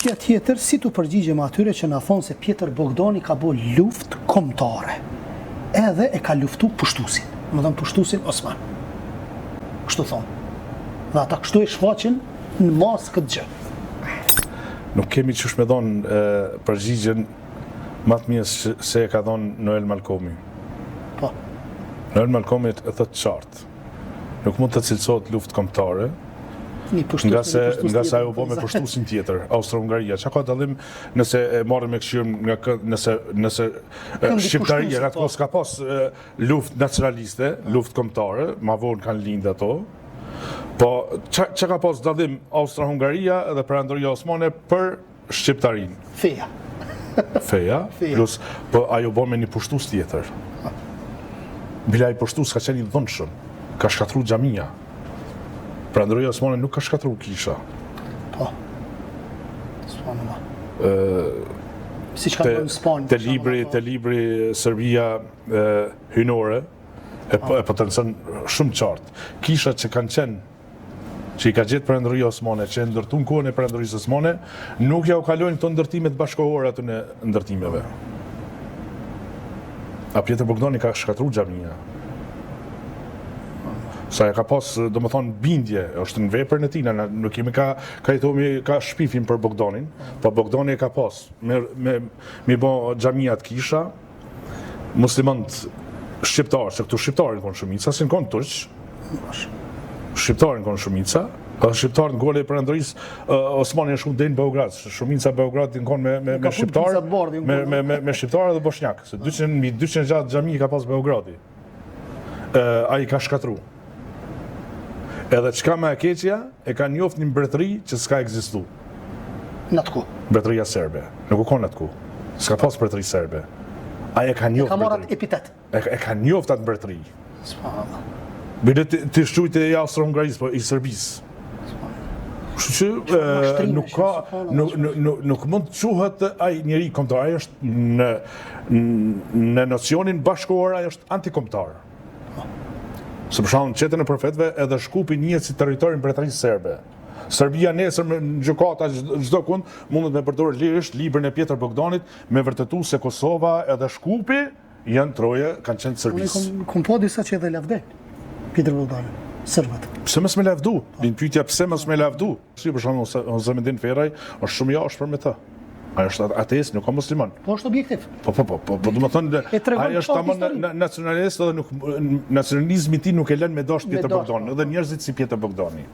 Pyetja tjetër, si t'u përgjigjem atyre që na thonë se Pjetër Bogdani ka bo luftë kombëtare. Edhe e ka luftu pushtusin. Më thënë pushtusin Osman. Kështu thonë. Dhe ata kështu e shfaqin në masë këtë gjë. Nuk kemi qësh me dhonë përgjigjen më të mirë se e ka dhonë Noel Malkomi. Po. Noel Malkomi e thëtë qartë. Nuk mund të cilësohet luftë kombëtare, nga se ajo po me pushtusin tjetër, Austro-Hungaria. Qa ka dallim nëse e marrë me këshirë nëse Shqiptaria nga të kohë s'ka pas luft nacionaliste, luft kombëtare, ma vonë kanë lindë ato, po qa ka pas dallim Austro-Hungaria dhe Perandoria Osmane për Shqiptarin? Feja. Feja, plus po ajo bo me një pushtus tjetër. Bila i pushtus ka qenë i dhënshëm, ka shkatru xhamia. Perandoria Osmane nuk ka shkatru kisha. Po. S'panë ma. Si që ka bërë në Spanjë. Te libri Serbia hynore e potencon shumë qartë. Kisha që kanë qenë, që i ka gjetë Perandoria Osmane, që e ndërtu në kohën e Perandorisë Osmane, nuk ja u kalojnë këto ndërtimet bashkohore aty në ndërtimeve. A Pjetër Bogdani ka shkatru xhamia. Sa e ka pas, do më thonë, bindje, është në vepër në tina, nuk kemi ka shpifin për Bogdanin, po Bogdani e ka pas, mi bo xhamiat kisha, muslimant shqiptarë, se këtu shqiptarën konë shumica, si në konë turq, shqiptarën konë shumica, dhe shqiptarën në gole e Perandorisë Osmani e shumë dhe në Beograd, shumica Beograd në konë me shqiptarë, me shqiptarë dhe boshnjak, se 206 xhami ka pas Beogradi, a i ka shkatru. Edhe qka me e keqja, e ka njoft një mbretëri që s'ka egzistu. Në të ku? Mbretëria serbe. Nuk u konë në të ku. S'ka pas mbretëri serbe. Aja ka njoft mbretëri. Ka morat epitet. E ka njoft atë mbretëri. S'pa. Bile të shqujt e Austro-Hungarisë, po i Serbisë. Kështu që nuk mund të quhet ai njeri kombëtar. Ai është në nocionin bashkëkohor, ai është antikombëtar. Së për shembull, qetën e profetëve edhe Shkupi njihet si territori i mbretërisë serbe. Serbia nesër në gjykata çdo kund mundet me përdorë lirisht librin e Pjetër Bogdanit me vërtetu se Kosova edhe Shkupi janë troje, kanë qenë Serbisë. Kom po disa që edhe lavden Pjetër Bogdani, serbët. Pse mos me lavdu? Bin pyetja pse mos me lavdu? Si për shembull Ozamedin Feraj është shumë jashtë për me të. Ai është ateist, nuk ka musliman. Po është objektiv. Po, do të thonë, ai është tamam nacionalist dhe nacionalizmi i tij nuk e lën me dashur Pjetër Bogdani, edhe njerëzit si Pjetër Bogdani.